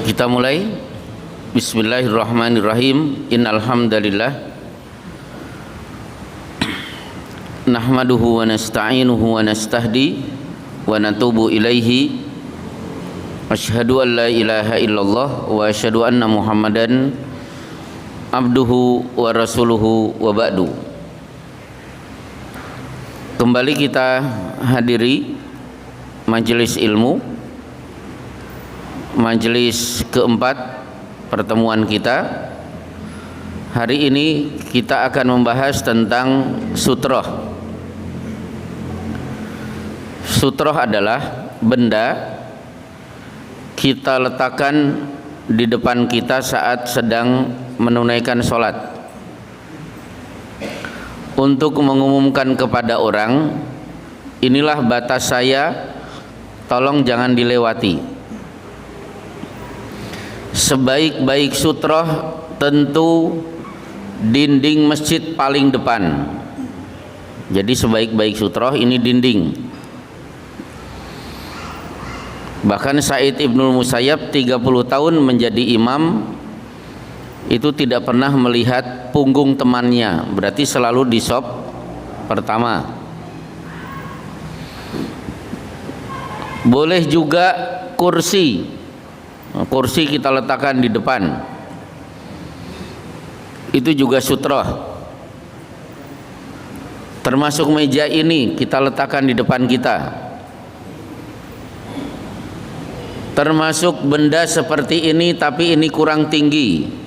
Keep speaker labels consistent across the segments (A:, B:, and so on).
A: Kita mulai. Bismillahirrahmanirrahim. Innal hamdalillah nahmaduhu wa nasta'inuhu wa nastahdi wa natubu ilaihi. Asyhadu an la ilaha illallah wa asyhadu anna Muhammadan abduhu wa rasuluhu wa ba'du. Kembali kita hadiri majelis ilmu, majelis keempat pertemuan kita. Hari ini kita akan membahas tentang sutroh. Sutroh adalah benda kita letakkan di depan kita saat sedang menunaikan sholat, untuk mengumumkan kepada orang, inilah batas saya, tolong jangan dilewati. Sebaik-baik sutroh tentu dinding masjid paling depan. Jadi sebaik-baik sutroh ini dinding. Bahkan Sa'id Ibnul Musayyab 30 tahun menjadi imam, itu tidak pernah melihat punggung temannya, berarti selalu di sop pertama. Boleh juga kursi kita letakkan di depan, itu juga sutroh. Termasuk meja ini kita letakkan di depan kita. Termasuk benda seperti ini tapi ini kurang tinggi.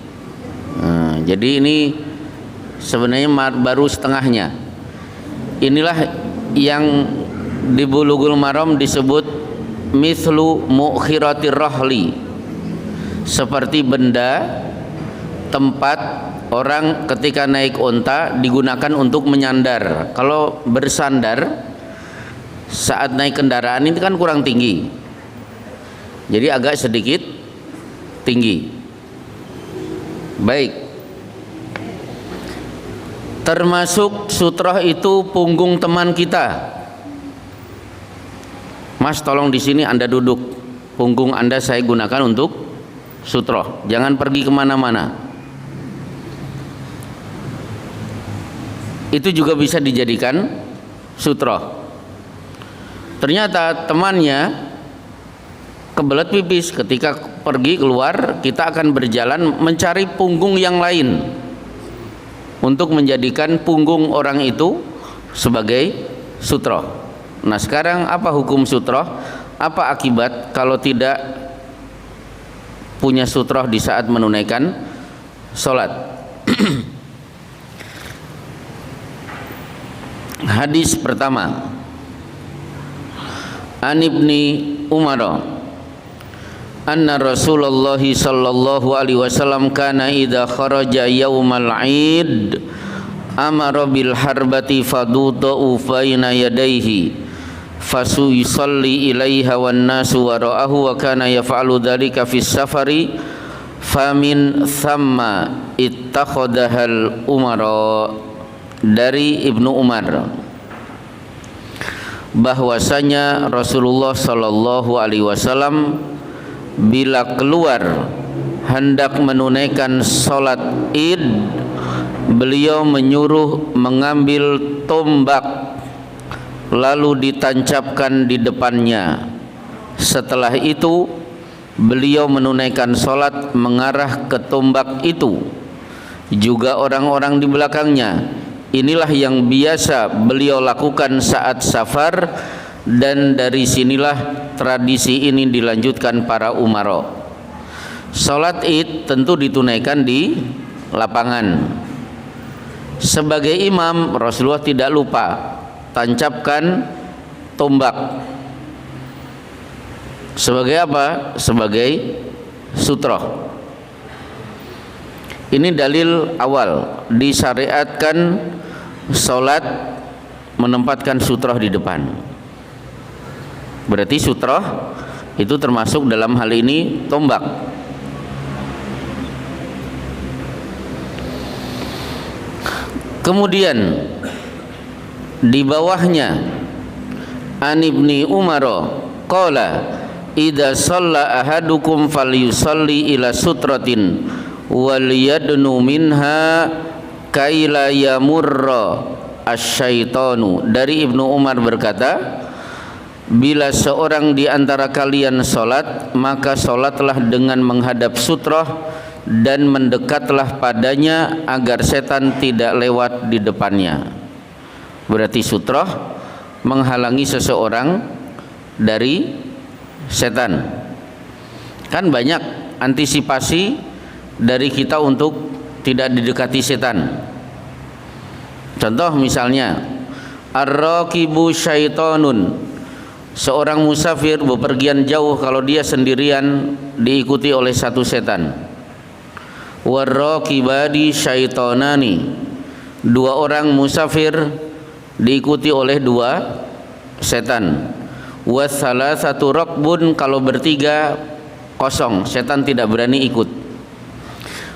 A: Jadi ini sebenarnya baru setengahnya. Inilah yang di Bulughul Maram disebut mithlu mu'khiratir rahli, seperti benda tempat orang ketika naik onta digunakan untuk menyandar. Kalau bersandar saat naik kendaraan ini kan kurang tinggi, jadi agak sedikit tinggi. Baik, termasuk sutroh itu punggung teman kita. Mas, tolong di sini Anda duduk, punggung Anda saya gunakan untuk sutroh, jangan pergi kemana-mana. Itu juga bisa dijadikan sutroh. Ternyata temannya kebelet pipis, ketika pergi keluar kita akan berjalan mencari punggung yang lain untuk menjadikan punggung orang itu sebagai sutroh. Nah, sekarang apa hukum sutroh? Apa akibat kalau tidak punya sutroh di saat menunaikan sholat? Hadis pertama, An Ibni Umar anna Rasulullah sallallahu alaihi wasallam kana idza kharaja yaumal Id amara bil harbati fadutu baina yadayhi fasu yusalli ilaiha wan nasu wara'ahu wa kana yaf'alu dzalika fis safari famin thamma ittakhadhal umara. Dari Ibnu Umar bahwasanya Rasulullah sallallahu alaihi wasallam bila keluar hendak menunaikan salat Id, beliau menyuruh mengambil tombak lalu ditancapkan di depannya. Setelah itu beliau menunaikan salat mengarah ke tombak itu, juga orang-orang di belakangnya. Inilah yang biasa beliau lakukan saat safar, dan dari sinilah tradisi ini dilanjutkan para umara. Salat Id tentu ditunaikan di lapangan. Sebagai imam, Rasulullah tidak lupa tancapkan tombak. Sebagai apa? Sebagai sutroh. Ini dalil awal disyariatkan salat menempatkan sutroh di depan. Berarti sutroh itu termasuk dalam hal ini tombak. Kemudian di bawahnya An Ibni Umar qala idza shalla ahadukum falyusalli ila sutratin wal yadnu minha kaila yamurra asyaitanu. Dari Ibnu Umar berkata, bila seorang di antara kalian sholat, maka sholatlah dengan menghadap sutrah dan mendekatlah padanya agar setan tidak lewat di depannya. Berarti sutrah menghalangi seseorang dari setan. Kan banyak antisipasi dari kita untuk tidak didekati setan. Contoh misalnya, ar-raqibu syaitonun. Seorang musafir bepergian jauh, kalau dia sendirian diikuti oleh satu setan. War-raqibadi syaitonani. Dua orang musafir diikuti oleh dua setan. Wassalasatu raqbun. Kalau bertiga kosong, setan tidak berani ikut.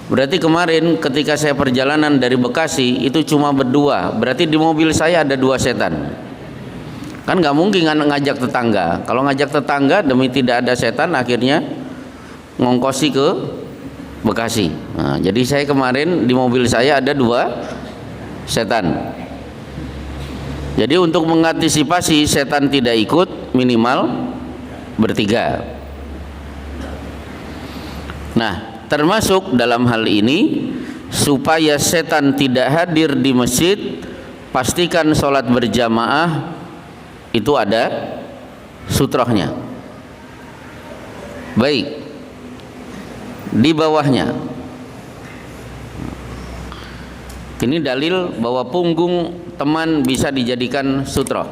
A: Berarti kemarin ketika saya perjalanan dari Bekasi itu cuma berdua, berarti di mobil saya ada dua setan. Kan nggak mungkin ngajak tetangga. Kalau ngajak tetangga demi tidak ada setan, akhirnya ngongkosi ke Bekasi. Nah, jadi saya kemarin di mobil saya ada dua setan. Jadi untuk mengantisipasi setan tidak ikut, minimal bertiga. Nah, termasuk dalam hal ini, supaya setan tidak hadir di masjid, pastikan sholat berjamaah itu ada sutrahnya. Baik, di bawahnya ini dalil bahwa punggung teman bisa dijadikan sutrah.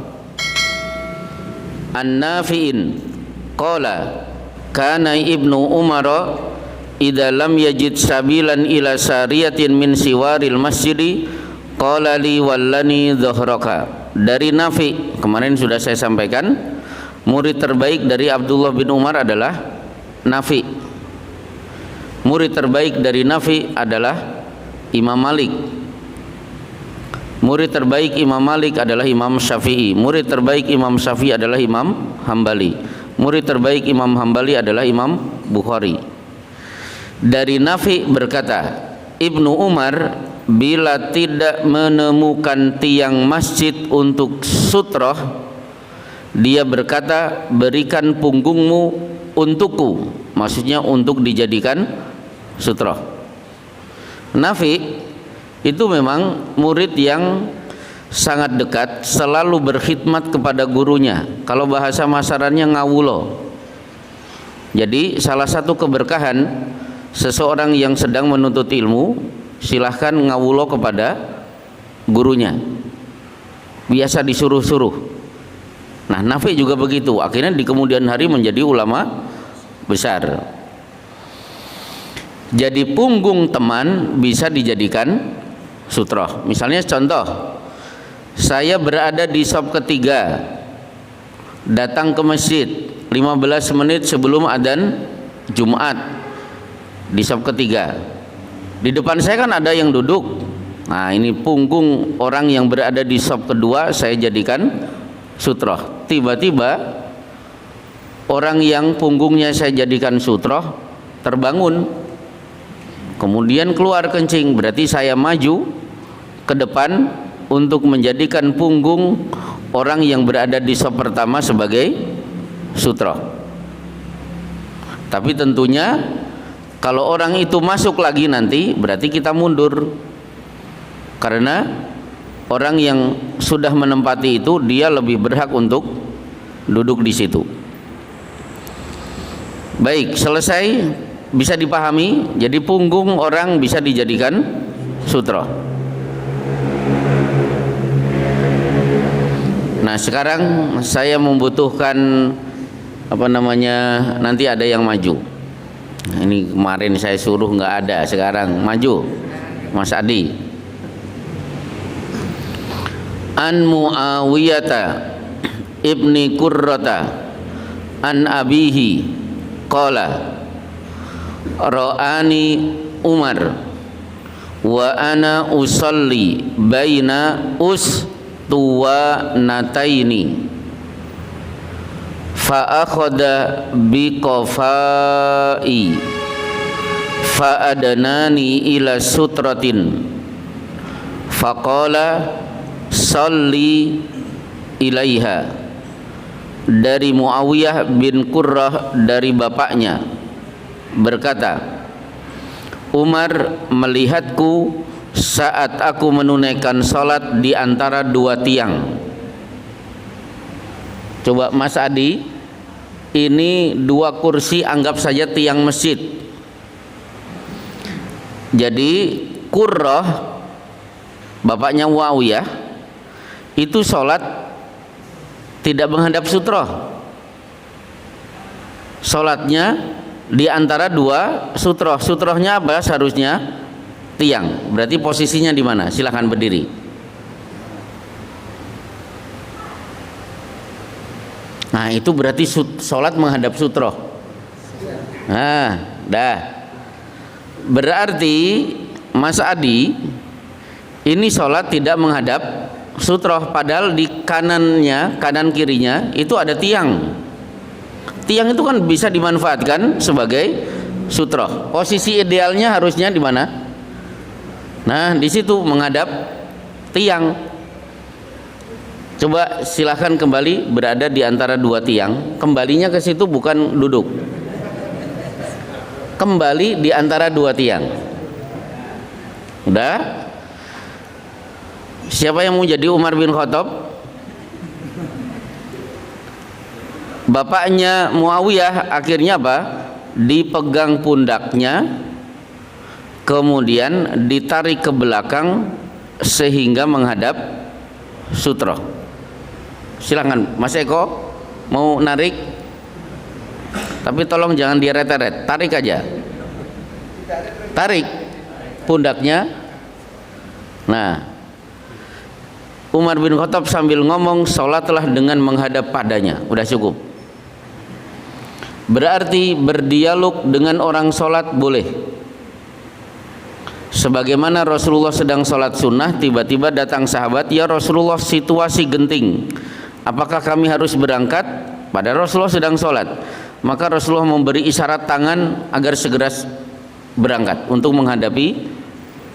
A: An-Nafi'in qala kana Ibnu Umar idza lam yajid sabilan ila sariyatin min siwaril masjidi qala li wallani dhahraka. Dari Nafi, kemarin sudah saya sampaikan, murid terbaik dari Abdullah bin Umar adalah Nafi. Murid terbaik dari Nafi adalah Imam Malik. Murid terbaik Imam Malik adalah Imam Syafi'i. Murid terbaik Imam Syafi'i adalah Imam Hambali. Murid terbaik Imam Hambali adalah Imam Bukhari. Dari Nafi berkata, Ibnu Umar bila tidak menemukan tiang masjid untuk sutrah, dia berkata, berikan punggungmu untukku, maksudnya untuk dijadikan sutrah. Nafi itu memang murid yang sangat dekat, selalu berkhidmat kepada gurunya. Kalau bahasa masyarakat ngawulo. Jadi salah satu keberkahan seseorang yang sedang menuntut ilmu, silahkan ngawulo kepada gurunya, biasa disuruh-suruh. Nah, Nafi juga begitu, akhirnya di kemudian hari menjadi ulama besar. Jadi punggung teman bisa dijadikan sutrah. Misalnya contoh, saya berada di shop ketiga, datang ke masjid 15 menit sebelum adzan Jumat di shop ketiga. Di depan saya kan ada yang duduk. Nah, ini punggung orang yang berada di shop kedua saya jadikan sutrah. Tiba-tiba orang yang punggungnya saya jadikan sutrah terbangun, kemudian keluar kencing. Berarti saya maju ke depan untuk menjadikan punggung orang yang berada di shop pertama sebagai sutrah. Tapi tentunya kalau orang itu masuk lagi nanti, berarti kita mundur, karena orang yang sudah menempati itu dia lebih berhak untuk duduk di situ. Baik, selesai, bisa dipahami. Jadi punggung orang bisa dijadikan sutrah. Nah, sekarang saya membutuhkan nanti ada yang maju. Ini kemarin saya suruh nggak ada, sekarang maju Mas Adi. An Muawiyata ibni Qurrata an abihi qala ra'ani Umar wa ana usalli baina ustuwanataini fa akhadha biqafai fa adanani ila sutratin faqala salli ilaiha. Dari Muawiyah bin Qurrah dari bapaknya berkata, Umar melihatku saat aku menunaikan salat di antara dua tiang. Coba Mas Adi, ini dua kursi anggap saja tiang masjid. Jadi Qurrah bapaknya Muawiyah itu salat tidak menghadap sutroh. Salatnya di antara dua sutroh. Sutrohnya apa? Seharusnya tiang. Berarti posisinya di mana? Silahkan berdiri. Nah, itu berarti salat menghadap sutroh. Nah, dah. Berarti Mas Adi ini salat tidak menghadap sutroh, padahal di kanannya, kanan kirinya itu ada tiang. Tiang itu kan bisa dimanfaatkan sebagai sutroh. Posisi idealnya harusnya di mana? Nah, di situ menghadap tiang. Coba silahkan kembali berada di antara dua tiang. Kembalinya ke situ bukan duduk. Kembali di antara dua tiang. Udah? Siapa yang mau jadi Umar bin Khattab? Bapaknya Muawiyah akhirnya apa? Dipegang pundaknya, kemudian ditarik ke belakang sehingga menghadap sutroh. Silakan Mas Eko, mau narik? Tapi tolong jangan direret-eret, tarik aja. Tarik pundaknya. Nah, Umar bin Khattab sambil ngomong, salatlah dengan menghadap padanya. Udah cukup. Berarti berdialog dengan orang salat boleh. Sebagaimana Rasulullah sedang salat sunnah, tiba-tiba datang sahabat, ya Rasulullah, situasi genting, apakah kami harus berangkat? Padahal Rasulullah sedang salat. Maka Rasulullah memberi isyarat tangan agar segera berangkat untuk menghadapi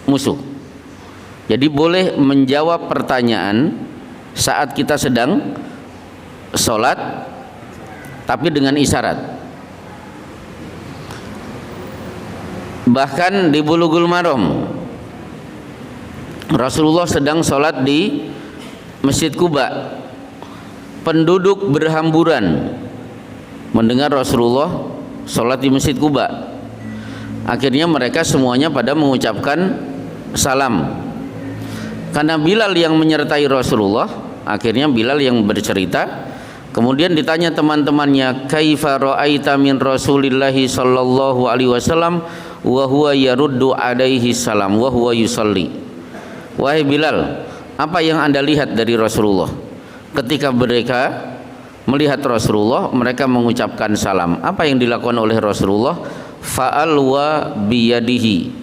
A: musuh. Jadi boleh menjawab pertanyaan saat kita sedang sholat, tapi dengan isyarat. Bahkan di Bulughul Maram, Rasulullah sedang sholat di Masjid Quba. Penduduk berhamburan mendengar Rasulullah sholat di Masjid Quba. Akhirnya mereka semuanya pada mengucapkan salam. Karena Bilal yang menyertai Rasulullah, akhirnya Bilal yang bercerita. Kemudian ditanya teman-temannya, kaifa ra'aita min Rasulillahi sallallahu alaihi wasallam wa huwa yaruddu alaihi salam wa huwa yusalli. Wahai Bilal, apa yang Anda lihat dari Rasulullah? Ketika mereka melihat Rasulullah, mereka mengucapkan salam. Apa yang dilakukan oleh Rasulullah? Fa'al wa biyadihi.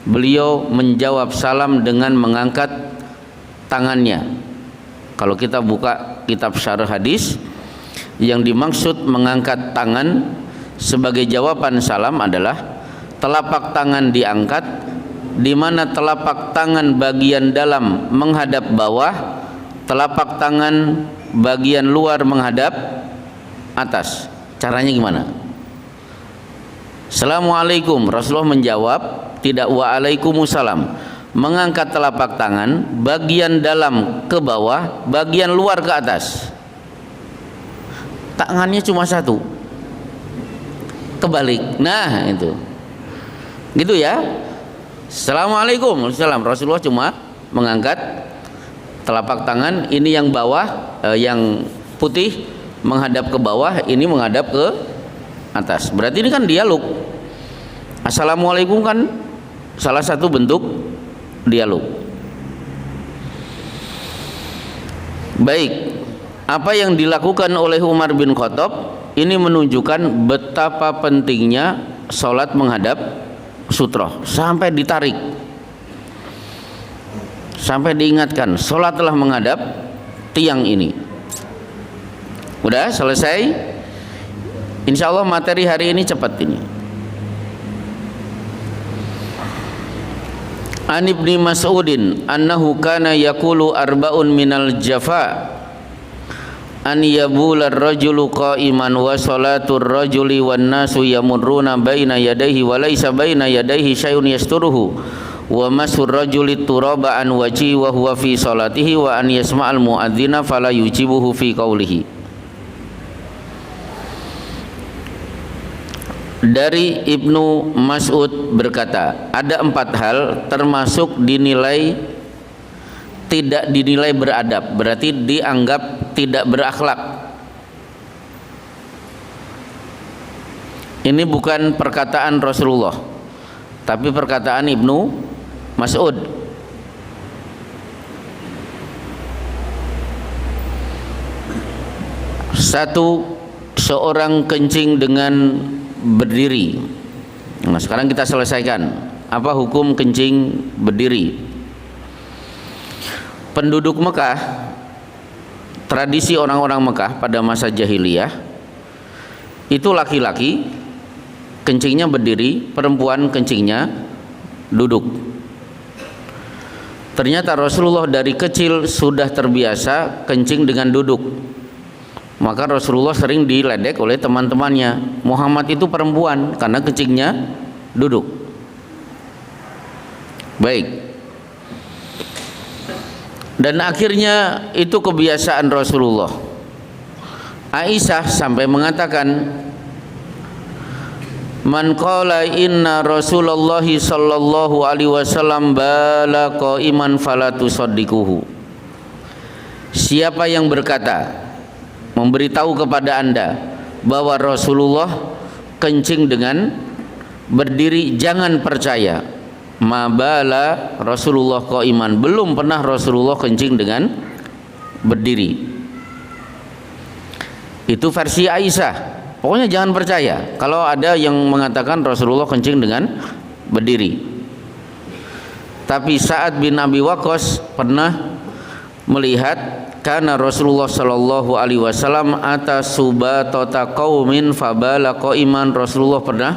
A: Beliau menjawab salam dengan mengangkat tangannya. Kalau kita buka kitab syarah hadis, yang dimaksud mengangkat tangan sebagai jawaban salam adalah telapak tangan diangkat, di mana telapak tangan bagian dalam menghadap bawah, telapak tangan bagian luar menghadap atas. Caranya gimana? Assalamualaikum, Rasulullah menjawab tidak, waalaikumsalam, mengangkat telapak tangan bagian dalam ke bawah, bagian luar ke atas. Tangannya cuma satu, kebalik. Nah itu gitu ya. Assalamualaikum, salam. Rasulullah cuma mengangkat telapak tangan, ini yang bawah, yang putih menghadap ke bawah, ini menghadap ke atas. Berarti ini kan dialog. Assalamualaikum kan salah satu bentuk dialog. Baik, apa yang dilakukan oleh Umar bin Khattab ini menunjukkan betapa pentingnya sholat menghadap sutroh, sampai ditarik, sampai diingatkan sholatlah menghadap tiang ini. Udah selesai. Insya Allah materi hari ini cepat ini. An Ibni Mas'udin annahu kana yaqulu arba'un minal jafa an yabula ar-rajulu qa'iman wa salatur rajuli wan nasu yamurruna baina yadayhi wa laysa baina yadayhi syai'un yasturuhu wa masur rajuli turaba an wajhi wa huwa fi salatihi wa an yasma'al mu'adzina fala yujibuhu fi qawlihi. Dari Ibnu Mas'ud berkata, ada 4 hal termasuk tidak dinilai beradab, berarti dianggap tidak berakhlak. Ini bukan perkataan Rasulullah, tapi perkataan Ibnu Mas'ud. Satu, seorang kencing dengan berdiri. Nah, sekarang kita selesaikan apa hukum kencing berdiri. Penduduk Mekah, tradisi orang-orang Mekah pada masa jahiliyah itu laki-laki kencingnya berdiri, perempuan kencingnya duduk. Ternyata Rasulullah dari kecil sudah terbiasa kencing dengan duduk. Maka Rasulullah sering diledek oleh teman-temannya, Muhammad itu perempuan karena kencingnya duduk. Baik. Dan akhirnya itu kebiasaan Rasulullah. Aisyah sampai mengatakan, man qala inna Rasulullah sallallahu alaihi wasallam bala qa'iman fala tusaddiquhu. Siapa yang berkata, memberitahu kepada Anda bahwa Rasulullah kencing dengan berdiri, jangan percaya. Mabala Rasulullah qa'iman, belum pernah Rasulullah kencing dengan berdiri. Itu versi Aisyah. Pokoknya jangan percaya kalau ada yang mengatakan Rasulullah kencing dengan berdiri. Tapi Sa'ad bin Abi Waqqas pernah melihat karena Rasulullah sallallahu alaihi wasallam atas subatata qaumin fabala qa'iman. Rasulullah pernah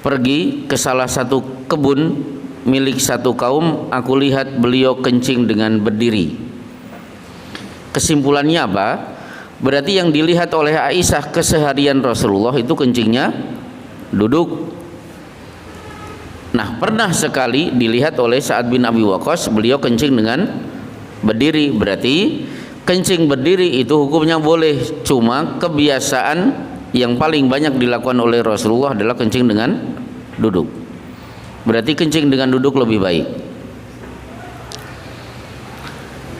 A: pergi ke salah satu kebun milik satu kaum, aku lihat beliau kencing dengan berdiri. Kesimpulannya apa? Berarti yang dilihat oleh Aisyah keseharian Rasulullah itu kencingnya duduk. Nah, pernah sekali dilihat oleh Sa'ad bin Abi Waqqas beliau kencing dengan berdiri. Berarti kencing berdiri itu hukumnya boleh, cuma kebiasaan yang paling banyak dilakukan oleh Rasulullah adalah kencing dengan duduk. Berarti kencing dengan duduk lebih baik.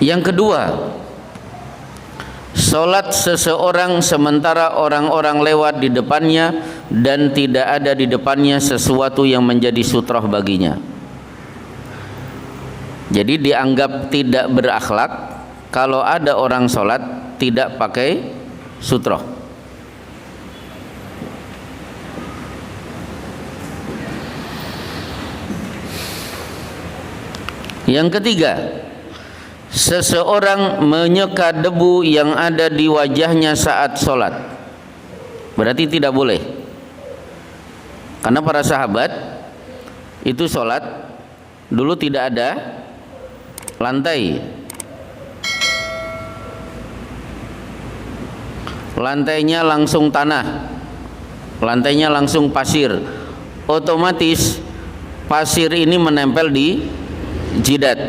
A: Yang kedua, sholat seseorang sementara orang-orang lewat di depannya dan tidak ada di depannya sesuatu yang menjadi sutrah baginya. Jadi dianggap tidak berakhlak kalau ada orang sholat tidak pakai sutrah. Yang ketiga, seseorang menyeka debu yang ada di wajahnya saat sholat. Berarti tidak boleh. Karena para sahabat itu sholat dulu tidak ada lantai. Lantainya langsung tanah, lantainya langsung pasir. Otomatis pasir ini menempel di jidat.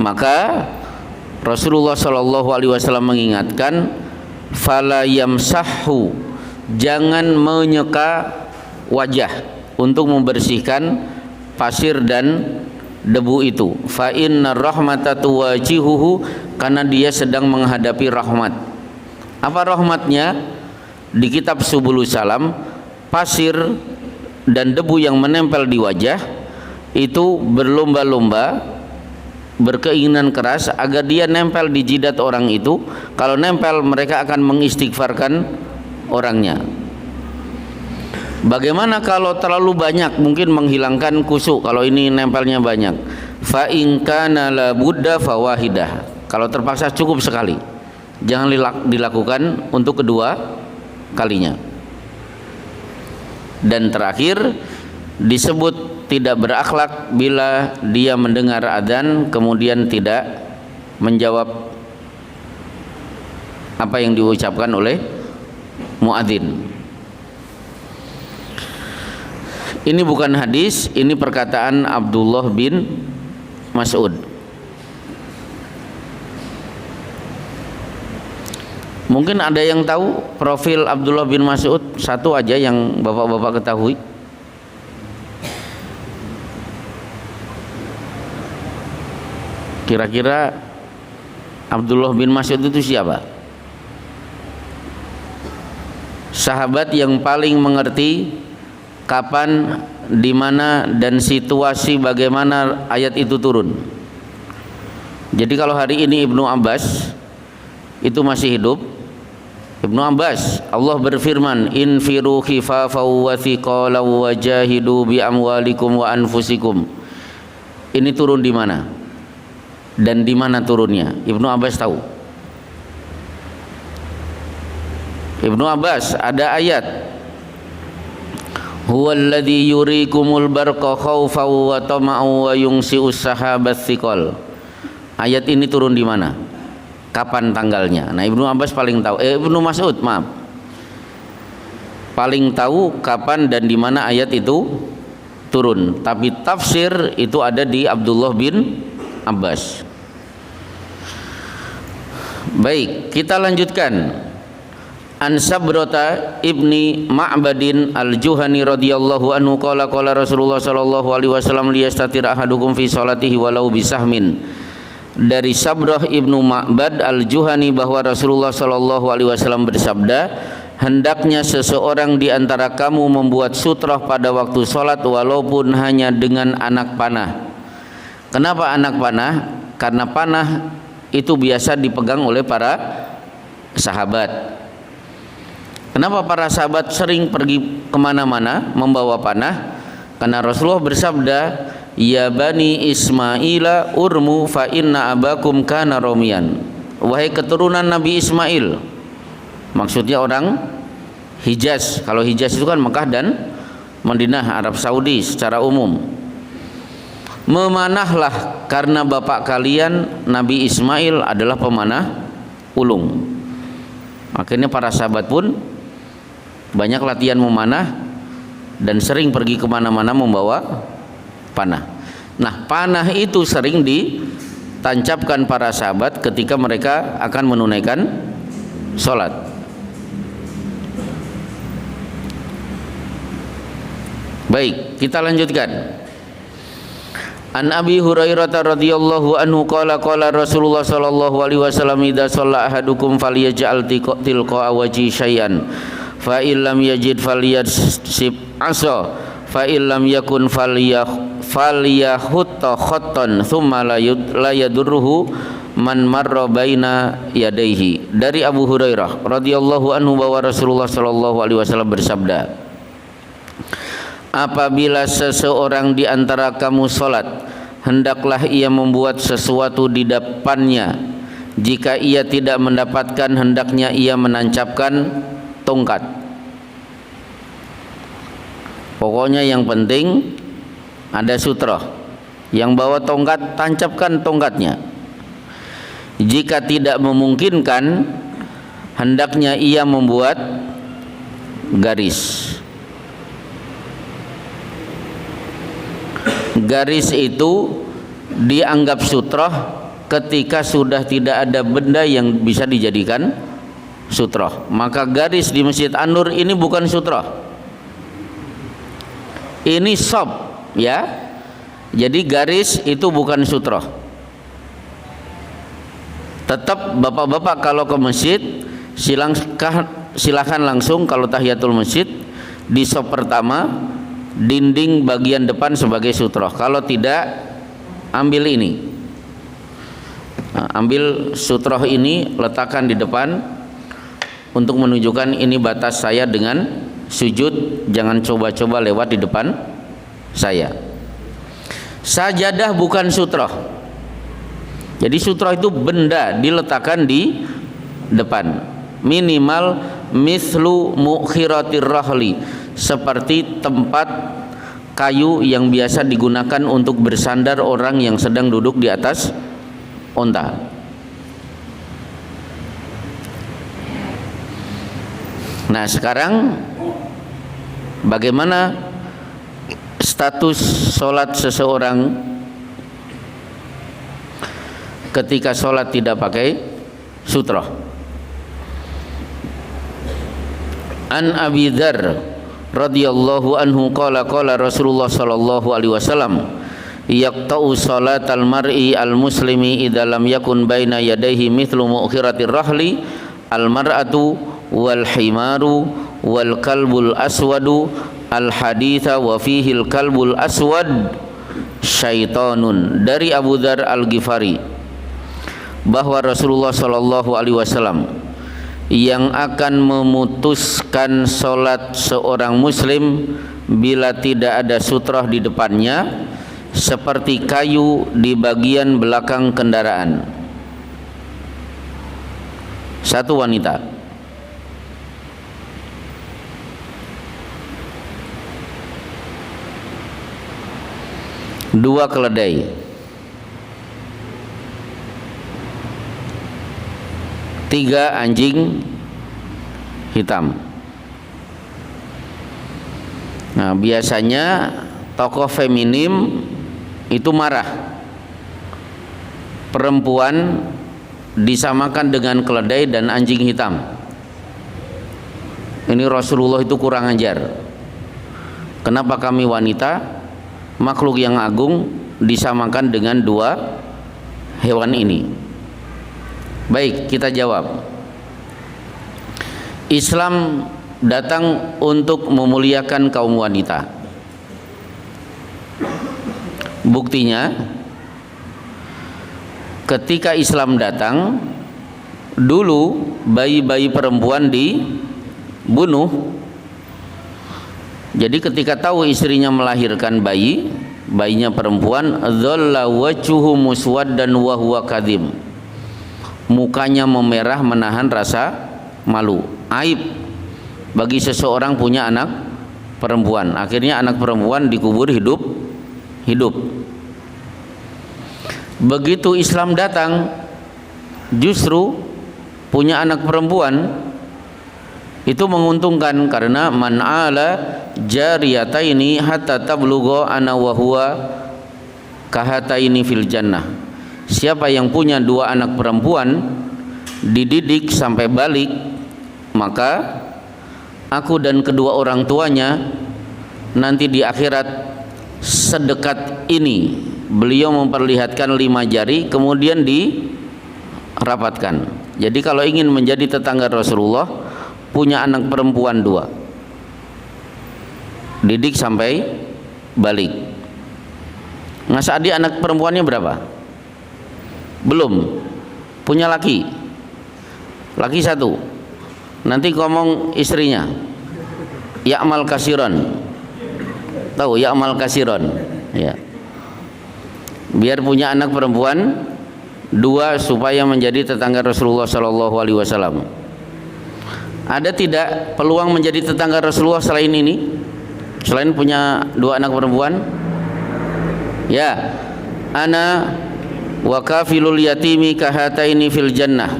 A: Maka Rasulullah Shallallahu Alaihi Wasallam mengingatkan, fala yamsahu, jangan menyeka wajah untuk membersihkan pasir dan debu itu. Fa inna rahmata tuwajihuhu, karena dia sedang menghadapi rahmat. Apa rahmatnya? Di kitab Subulus Salam, pasir dan debu yang menempel di wajah itu berlomba-lomba, berkeinginan keras agar dia nempel di jidat orang itu. Kalau nempel, mereka akan mengistighfarkan orangnya. Bagaimana kalau terlalu banyak? Mungkin menghilangkan kusuk kalau ini nempelnya banyak. Fa in kana la budda fawahidah, kalau terpaksa cukup sekali, jangan dilakukan untuk kedua kalinya. Dan terakhir disebut tidak berakhlak bila dia mendengar adzan kemudian tidak menjawab apa yang diucapkan oleh muadzin. Ini bukan hadis, ini perkataan Abdullah bin Mas'ud. Mungkin ada yang tahu profil Abdullah bin Mas'ud, satu aja yang bapak-bapak ketahui. Kira-kira Abdullah bin Mas'ud itu siapa? Sahabat yang paling mengerti kapan, di mana, dan situasi bagaimana ayat itu turun. Jadi kalau hari ini Ibnu Abbas itu masih hidup, Ibnu Abbas, Allah berfirman, infiru khifafaw wa thiqalan wa jahidu bi amwalikum wa anfusikum. Ini turun di mana? Dan di mana turunnya? Ibnu Abbas tahu. Ibnu Abbas ada ayat, huwallazi yurikumul barqa khaufan wa tama'an wa yunsi'us sahabat thiqal. Ayat ini turun di mana? Kapan tanggalnya? Nah, Ibnu Abbas paling tahu. Ibnu Mas'ud, maaf. Paling tahu kapan dan di mana ayat itu turun. Tapi tafsir itu ada di Abdullah bin Abbas. Baik, kita lanjutkan. An Sabrata ibni Ma'badin al-Juhani radhiyallahu anhu qala qala Rasulullah sallallahu alaihi wasallam liyastatir ahadukum fi sholatihi walau bisahmin. Dari Sabrah ibnu Ma'bad al-Juhani bahwa Rasulullah sallallahu alaihi wasallam bersabda, hendaknya seseorang di antara kamu membuat sutrah pada waktu sholat walaupun hanya dengan anak panah. Kenapa anak panah? Karena panah itu biasa dipegang oleh para sahabat. Kenapa para sahabat sering pergi kemana-mana membawa panah? Karena Rasulullah bersabda, ya bani Ismaila urmu fa inna abakum kana romian. Wahai keturunan Nabi Ismail, maksudnya orang Hijaz. Kalau Hijaz itu kan Mekah dan Madinah, Arab Saudi secara umum. Memanahlah karena bapak kalian Nabi Ismail adalah pemanah ulung. Akhirnya para sahabat pun banyak latihan memanah dan sering pergi kemana-mana membawa panah. Nah, panah itu sering ditancapkan para sahabat ketika mereka akan menunaikan sholat. Baik, kita lanjutkan. An Abi Hurairah radhiyallahu anhu qala qala Rasulullah sallallahu alaihi wasallam idza shalla ahadukum falyaj'al tilqa wajhi syai'an fa illam yajid falyasib asa fa illam yakun falyahutta khattan thumma la yadurruhu man marra baina yadayhi. Dari Abu Hurairah radhiyallahu anhu bahwa Rasulullah sallallahu alaihi wasallam bersabda, apabila seseorang di antara kamu salat, hendaklah ia membuat sesuatu di depannya. Jika ia tidak mendapatkan, hendaknya ia menancapkan tongkat. Pokoknya yang penting ada sutra. Yang bawa tongkat, tancapkan tongkatnya. Jika tidak memungkinkan, hendaknya ia membuat garis. Garis itu dianggap sutroh ketika sudah tidak ada benda yang bisa dijadikan sutroh. Maka garis di Masjid An-Nur ini bukan sutroh, ini sob, ya. Jadi garis itu bukan sutroh. Tetap bapak-bapak kalau ke masjid silakan langsung kalau tahiyatul masjid di sob pertama dinding bagian depan sebagai sutroh. Kalau tidak, ambil ini. Nah, ambil sutroh ini, letakkan di depan untuk menunjukkan ini batas saya dengan sujud. Jangan coba-coba lewat di depan saya. Sajadah bukan sutroh. Jadi sutroh itu benda diletakkan di depan. Minimal mislu mukhiratir rahli, seperti tempat kayu yang biasa digunakan untuk bersandar orang yang sedang duduk di atas onta. Nah, sekarang bagaimana status sholat seseorang ketika sholat tidak pakai sutrah? An Abi Dzar radhiyallahu anhu qala Rasulullah sallallahu alaihi wasallam yaqta'u salatal mar'i al-muslimi idza lam yakun baina yadayhi mithlu mu'khiratir rahli al-mar'atu wal himaru wal kalbul aswadu al-haditha wa fihi al-kalbul aswad syaitanun. Dari Abu Dzar Al-Ghifari bahwa Rasulullah sallallahu alaihi wasallam yang akan memutuskan sholat seorang muslim bila tidak ada sutrah di depannya seperti kayu di bagian belakang kendaraan. Satu wanita, dua keledai, tiga anjing hitam. Nah, biasanya tokoh feminim itu marah. Perempuan disamakan dengan keledai dan anjing hitam. Ini Rasulullah itu kurang ajar. Kenapa kami wanita, makhluk yang agung, disamakan dengan dua hewan ini? Baik, kita jawab. Islam datang untuk memuliakan kaum wanita. Buktinya, ketika Islam datang, dulu bayi-bayi perempuan dibunuh. Jadi ketika tahu istrinya melahirkan bayinya perempuan, dhalla wajhuhu muswaddan wa huwa kadhim. Mukanya memerah menahan rasa malu. Aib bagi seseorang punya anak perempuan. Akhirnya anak perempuan dikubur hidup. Begitu Islam datang, justru punya anak perempuan itu menguntungkan, karena man ala jariyataini hatta tablugha ana wa huwa kahataini fil jannah. Siapa yang punya dua anak perempuan dididik sampai balik, maka aku dan kedua orang tuanya nanti di akhirat sedekat ini. Beliau memperlihatkan 5 jari kemudian dirapatkan. Jadi kalau ingin menjadi tetangga Rasulullah, punya anak perempuan 2, didik sampai balik. Mas Adi anak perempuannya berapa? Belum. Punya laki 1. Nanti ngomong istrinya, ya'mal kasiron. Tahu ya'mal kasiron? Ya. Biar punya anak perempuan 2 supaya menjadi tetangga Rasulullah sallallahu alaihi wasallam. Ada tidak peluang menjadi tetangga Rasulullah selain ini? Selain punya 2 anak perempuan? Ya. Ana wa kafilul yatimi kahataini fil jannah.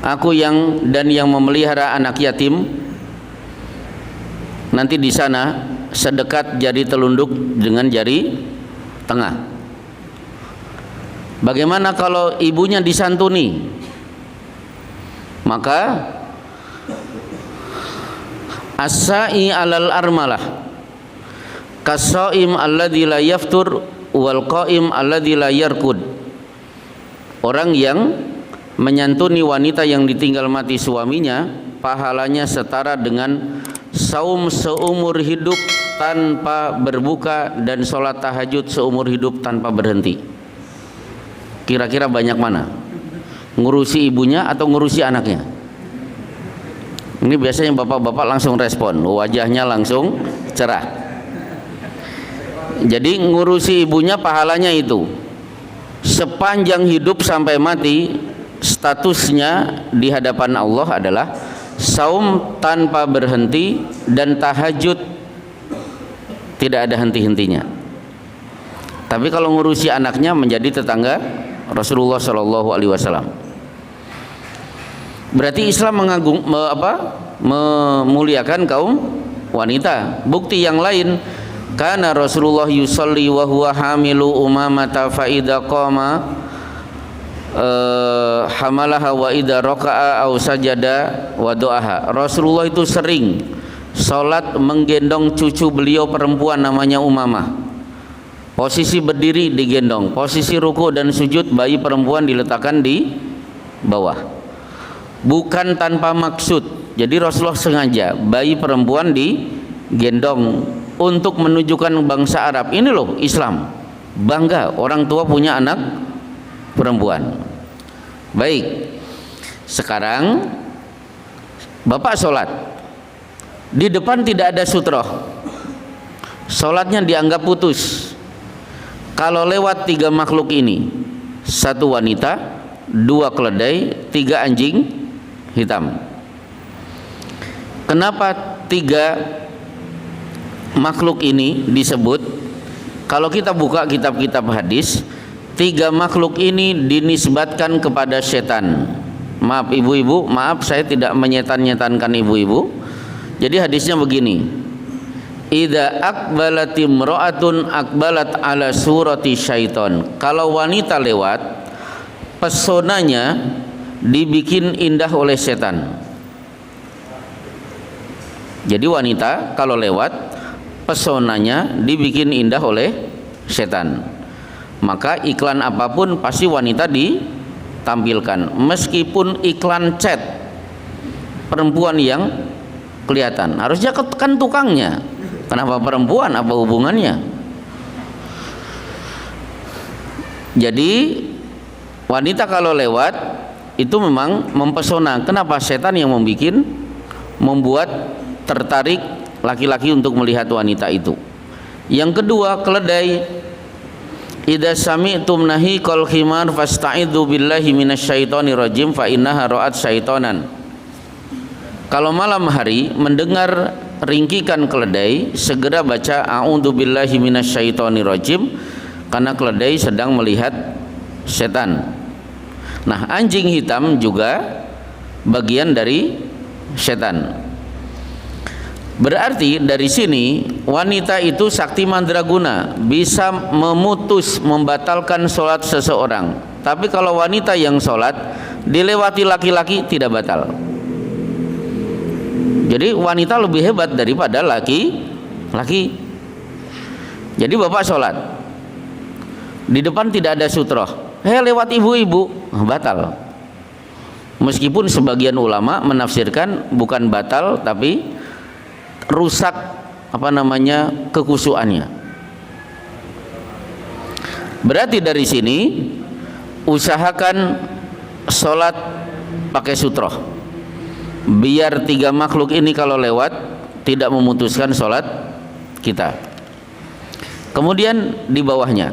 A: Aku yang memelihara anak yatim nanti di sana sedekat jari telunjuk dengan jari tengah. Bagaimana kalau ibunya disantuni? Maka as-sa'i 'alal armalah kas-sha'im alladzi la yaftur wal qa'im alladzi la yarkud. Orang yang menyantuni wanita yang ditinggal mati suaminya, pahalanya setara dengan saum seumur hidup tanpa berbuka dan sholat tahajud seumur hidup tanpa berhenti. Kira-kira banyak mana? Ngurusi ibunya atau ngurusi anaknya? Ini biasanya bapak-bapak langsung respon, wajahnya langsung cerah. Jadi ngurusi ibunya pahalanya itu sepanjang hidup sampai mati statusnya di hadapan Allah adalah saum tanpa berhenti dan tahajud tidak ada henti-hentinya. Tapi kalau ngurusi anaknya menjadi tetangga Rasulullah Shallallahu Alaihi Wasallam. Berarti Islam memuliakan kaum wanita. Bukti yang lain, karena Rasulullah yusalli wa huwa hamilu umamata fa idza qama hamalaha wa idza raka'a aw sajada wa doaha. Rasulullah itu sering salat menggendong cucu beliau perempuan namanya Umamah. Posisi berdiri digendong, posisi ruku dan sujud bayi perempuan diletakkan di bawah. Bukan tanpa maksud. Jadi Rasulullah sengaja bayi perempuan digendong untuk menunjukkan bangsa Arab, ini loh Islam, bangga orang tua punya anak perempuan. Baik, sekarang bapak sholat, di depan tidak ada sutroh, sholatnya dianggap putus. Kalau lewat 3 makhluk ini, 1 wanita, 2 keledai, 3 anjing hitam. Kenapa 3 makhluk ini disebut? Kalau kita buka kitab-kitab hadis, 3 makhluk ini dinisbatkan kepada setan. Maaf ibu-ibu, maaf saya tidak menyetan-nyetankan ibu-ibu. Jadi hadisnya begini: idza aqbalat imra'atun aqbalat ala surati syaiton. Kalau wanita lewat, pesonanya dibikin indah oleh setan. Jadi wanita kalau lewat, pesonanya dibikin indah oleh setan. Maka iklan apapun pasti wanita ditampilkan, meskipun iklan cat perempuan yang kelihatan. Harusnya kan tukangnya. Kenapa perempuan? Apa hubungannya? Jadi wanita kalau lewat itu memang mempesona. Kenapa? Setan yang membuat tertarik laki-laki untuk melihat wanita itu. Yang kedua, keledai. Idza sami'tum nahiqal khimar fasta'idzu billahi minasyaitonir rajim fa innaha ra'at syaitonan. Kalau malam hari mendengar ringkikan keledai, segera baca a'udzubillahi minasyaitonirrajim, karena keledai sedang melihat setan. Nah, anjing hitam juga bagian dari setan. Berarti dari sini wanita itu sakti mandraguna, bisa memutus, membatalkan sholat seseorang. Tapi kalau wanita yang sholat dilewati laki-laki tidak batal. Jadi wanita lebih hebat daripada laki-laki. Jadi bapak sholat, di depan tidak ada sutroh, lewat ibu-ibu, batal. Meskipun sebagian ulama menafsirkan bukan batal tapi rusak kekusuannya. Berarti dari sini usahakan sholat pakai sutroh, biar 3 makhluk ini kalau lewat tidak memutuskan sholat kita. Kemudian di bawahnya,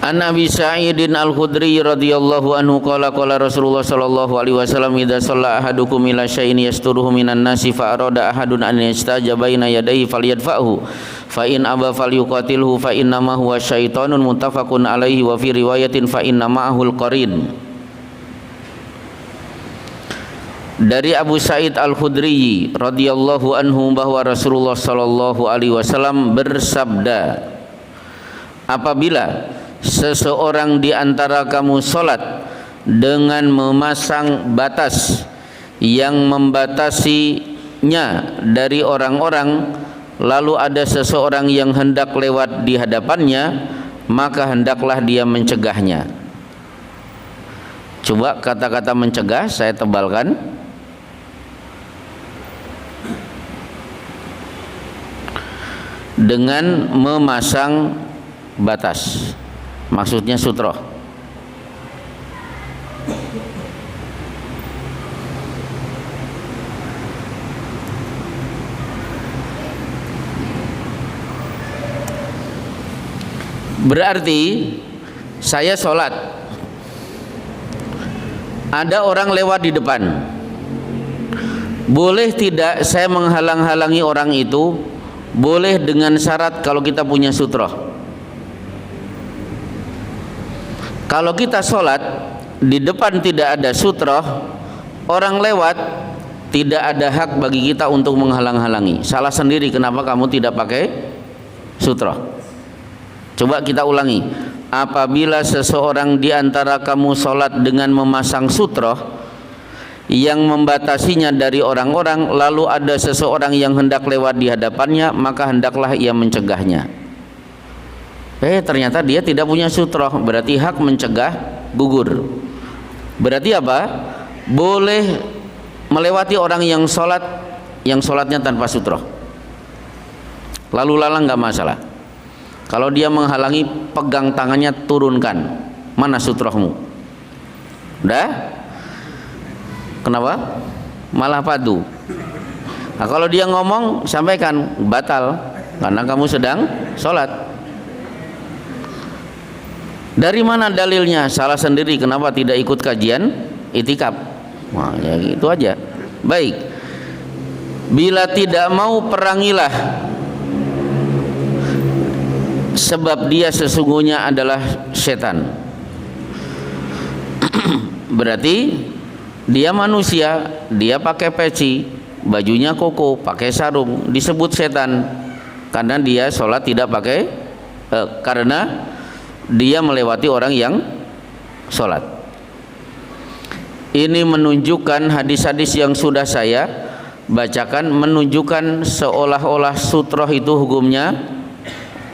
A: An Abi Sa'idin Al-Khudri radhiyallahu anhu qala qala Rasulullah sallallahu alaihi wasallam idza shalla ahadukum ila syai'in yasturuhu minan nasi fa arada ahadun an yastajaba baina yadayhi falyadfa'hu fa in aba falyuqatilhu fa inna ma huwa syaitonun muttafaqun alaihi wa fi riwayatin fa inna ma'ahul qarin. Dari Abu Sa'id Al-Khudri radhiyallahu anhu bahwa Rasulullah sallallahu alaihi wasallam bersabda, apabila seseorang di antara kamu sholat dengan memasang batas yang membatasinya dari orang-orang, lalu ada seseorang yang hendak lewat di hadapannya, maka hendaklah dia mencegahnya. Coba kata-kata mencegah saya tebalkan. Dengan memasang batas, maksudnya sutroh. Berarti saya sholat, ada orang lewat di depan, boleh tidak saya menghalang-halangi orang itu? Boleh dengan syarat kalau kita punya sutroh. Kalau kita sholat di depan tidak ada sutroh, orang lewat, tidak ada hak bagi kita untuk menghalang-halangi. Salah sendiri kenapa kamu tidak pakai sutroh. Coba kita ulangi. Apabila seseorang di antara kamu sholat dengan memasang sutroh yang membatasinya dari orang-orang, lalu ada seseorang yang hendak lewat di hadapannya, maka hendaklah ia mencegahnya. Ternyata dia tidak punya sutroh, berarti hak mencegah gugur. Berarti apa? Boleh melewati orang yang sholatnya tanpa sutroh, lalu lalang nggak masalah. Kalau dia menghalangi, pegang tangannya, turunkan. Mana sutrohmu? Udah? Kenapa? Malah padu. Nah, kalau dia ngomong, sampaikan, batal karena kamu sedang sholat. Dari mana dalilnya? Salah sendiri kenapa tidak ikut kajian itikaf. Nah, ya gitu aja. Baik. Bila tidak mau, perangilah, sebab dia sesungguhnya adalah setan. Berarti dia manusia, dia pakai peci, bajunya koko, pakai sarung, disebut setan karena dia sholat tidak pakai karena dia melewati orang yang sholat. Ini menunjukkan, hadis-hadis yang sudah saya bacakan menunjukkan seolah-olah sutroh itu hukumnya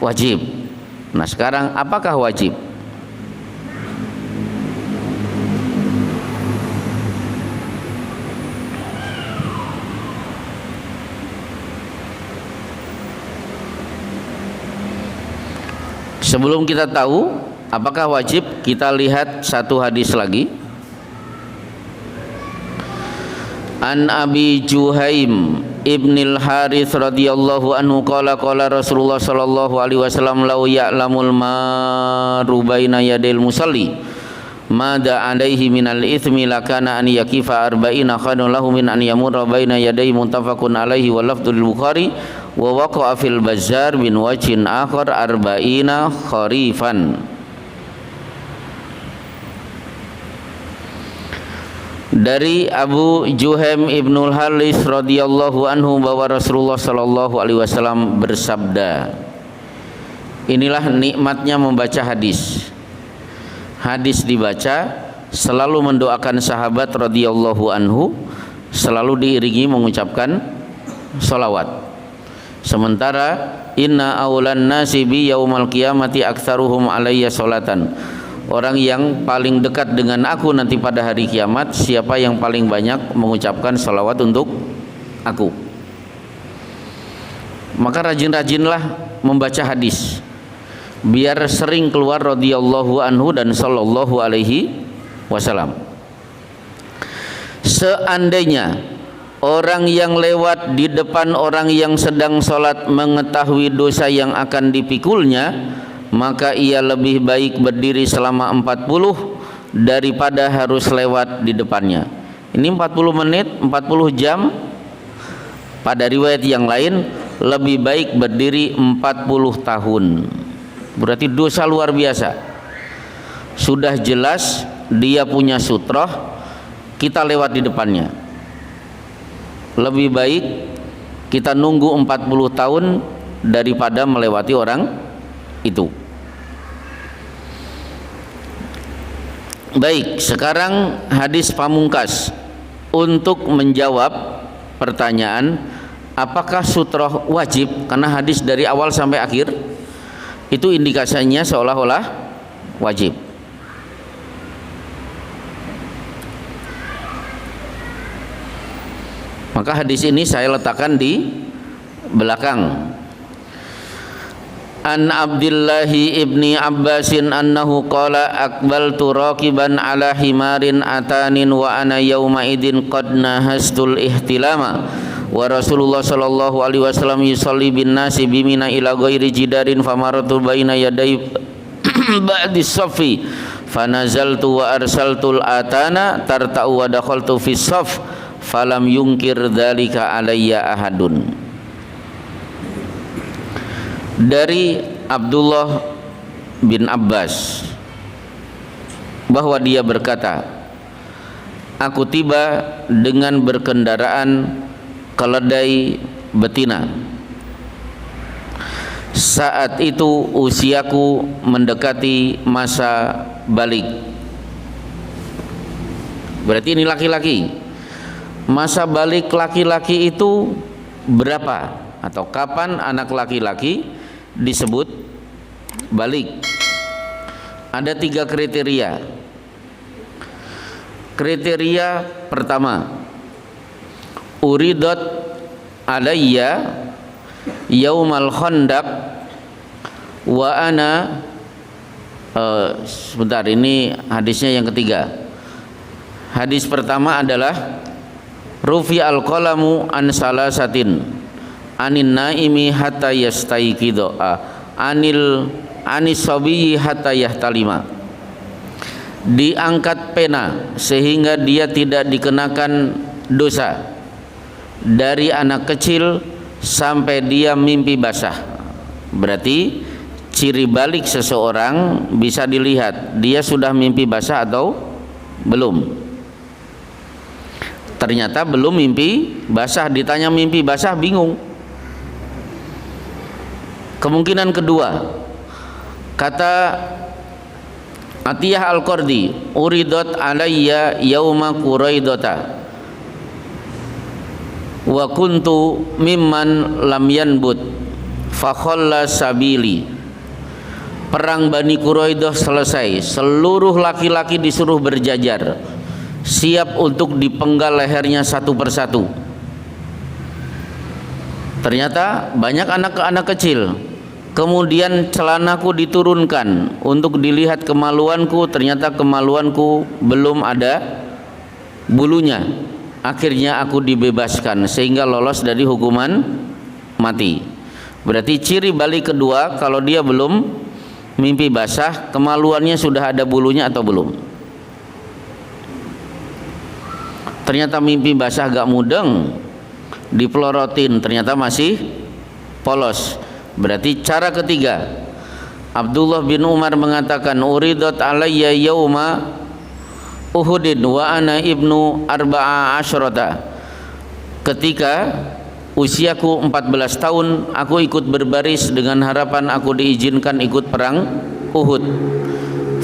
A: wajib. Nah, sekarang apakah wajib? Sebelum kita tahu apakah wajib, kita lihat satu hadis lagi. An Abi Juhaim Ibnil Harith radhiyallahu anhu qala qala Rasulullah sallallahu alaihi wasallam law ya'lamul maru baina yadil musalli mada alaihi minal itsmi lakana an yakifa arba'ina khairun lahu min an yamurra baina yadayhi, muttafaqun alaihi wa lafdzul Bukhari wa waqa'a fil Bazzar bin wajhin akhar arba'ina kharifan. Dari Abu Juhaim Ibnul Harith radhiyallahu anhu bahwa Rasulullah sallallahu alaihi wasallam bersabda. Inilah nikmatnya membaca hadis. Hadis dibaca selalu mendoakan sahabat radhiyallahu anhu, selalu diiringi mengucapkan sholawat. Sementara inna aulan nasi bi yaumal qiyamati aktsaruhum alayya sholatan. Orang yang paling dekat dengan aku nanti pada hari kiamat, siapa yang paling banyak mengucapkan sholawat untuk aku. Maka rajin-rajinlah membaca hadis, biar sering keluar radhiyallahu anhu dan sallallahu alaihi wasallam. Seandainya orang yang lewat di depan orang yang sedang sholat mengetahui dosa yang akan dipikulnya, maka ia lebih baik berdiri selama 40 daripada harus lewat di depannya. Ini 40 menit, 40 jam. Pada riwayat yang lain lebih baik berdiri 40 tahun. Berarti dosa luar biasa. Sudah jelas dia punya sutroh, kita lewat di depannya. Lebih baik kita nunggu 40 tahun daripada melewati orang itu. Baik, sekarang hadis pamungkas untuk menjawab pertanyaan apakah sutroh wajib, karena hadis dari awal sampai akhir itu indikasinya seolah-olah wajib. Maka hadis ini saya letakkan di belakang. An Abdillahi ibni Abbasin annahu qala aqbaltu raqiban ala himarin atanin wa ana yawma idin qad nahastul ihtilama wa Rasulullah sallallahu alaihi wasallam yusalli bin nasi bimina ila ghairi jidarin famaratu baina yaday ba'di saffi fanazaltu wa arsaltul atana tarta'u wa dakhaltu fi saff falam yungkir dzalika alayya ahadun. Dari Abdullah bin Abbas bahwa dia berkata, aku tiba dengan berkendaraan keledai betina. Saat itu usiaku mendekati masa balik. Berarti ini laki-laki. Masa balik laki-laki itu berapa? Atau kapan anak laki-laki disebut balik? Ada 3 kriteria. Kriteria pertama, uridat alayya yaumal khandaq wa ana sebentar, ini hadisnya yang ketiga. Hadis pertama adalah rufi al-qalamu an salasatin anin naimi hatta yastaiqidha anis sabiyyi hatta yahtalima. Diangkat pena sehingga dia tidak dikenakan dosa dari anak kecil sampai dia mimpi basah. Berarti ciri balik seseorang bisa dilihat dia sudah mimpi basah atau belum. Ternyata belum mimpi basah, ditanya mimpi basah bingung. Kemungkinan kedua, kata Atiyah Al-Qardi, uridat alayya yauma quraidata wa kuntu mimman lam yanbut fa khalla sabili. Perang Bani Quraidah selesai, seluruh laki-laki disuruh berjajar, siap untuk dipenggal lehernya satu persatu. Ternyata banyak anak-anak kecil. Kemudian celanaku diturunkan untuk dilihat kemaluanku, ternyata kemaluanku belum ada bulunya. Akhirnya aku dibebaskan sehingga lolos dari hukuman mati. Berarti ciri balik kedua, kalau dia belum mimpi basah, kemaluannya sudah ada bulunya atau belum. Ternyata mimpi basah gak mudeng, dipelorotin ternyata masih polos. Berarti cara ketiga, Abdullah bin Umar mengatakan uridat alayya yauma Uhudin wa ana ibnu arba'a asyrata. Ketika usiaku 14 tahun, aku ikut berbaris dengan harapan aku diizinkan ikut perang Uhud.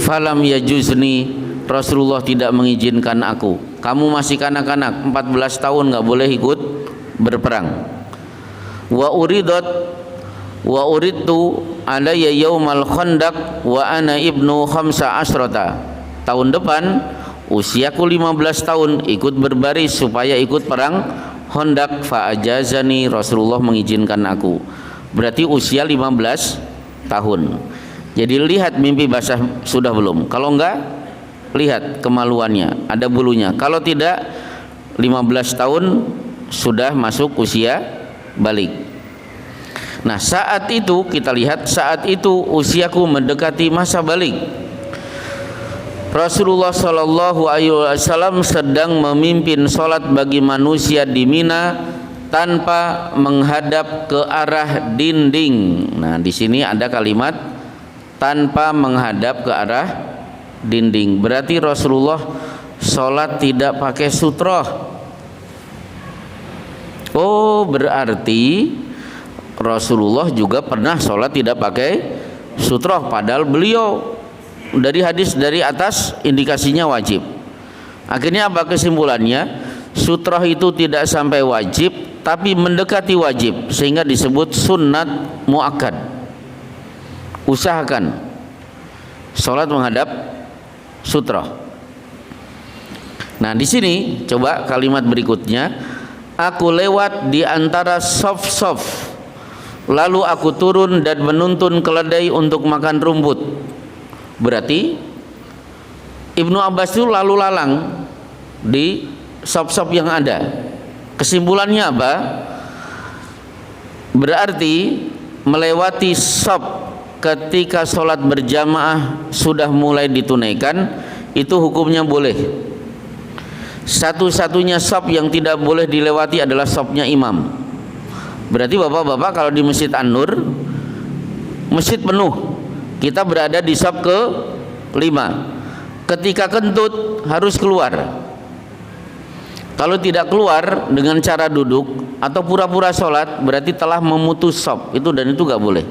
A: Falam yajuzni, Rasulullah tidak mengizinkan aku. Kamu masih kanak-kanak, 14 tahun gak boleh ikut berperang. Wa uridtu alayya yaumal khandaq wa ana ibnu khamsa asrata. Tahun depan usiaku 15 tahun ikut berbaris supaya ikut perang Khandaq, fa ajazani, Rasulullah mengizinkan aku. Berarti usia 15 tahun. Jadi lihat mimpi basah sudah belum. Kalau enggak, lihat kemaluannya, ada bulunya. Kalau tidak, 15 tahun sudah masuk usia balik. Nah, saat itu kita lihat, saat itu usiaku mendekati masa balik. Rasulullah Shallallahu Alaihi Wasallam sedang memimpin sholat bagi manusia di Mina tanpa menghadap ke arah dinding. Nah, di sini ada kalimat tanpa menghadap ke arah dinding. Berarti Rasulullah sholat tidak pakai sutroh. Oh, berarti Rasulullah juga pernah sholat tidak pakai sutroh, padahal beliau dari hadis dari atas indikasinya wajib. Akhirnya apa kesimpulannya? Sutroh itu tidak sampai wajib tapi mendekati wajib, sehingga disebut sunnat muakkad. Usahakan sholat menghadap sutroh. Nah, di sini coba kalimat berikutnya, aku lewat di antara sof-sof, lalu aku turun dan menuntun keledai untuk makan rumput. Berarti Ibnu Abbas itu lalu lalang di sop-sop yang ada. Kesimpulannya apa? Berarti melewati sop ketika sholat berjamaah sudah mulai ditunaikan, itu hukumnya boleh. Satu-satunya shop yang tidak boleh dilewati adalah shopnya imam. Berarti bapak-bapak kalau di Masjid An-Nur, masjid penuh, kita berada di shop ke-5. Ketika kentut harus keluar. Kalau tidak keluar dengan cara duduk atau pura-pura sholat, berarti telah memutus shop itu, dan itu gak boleh.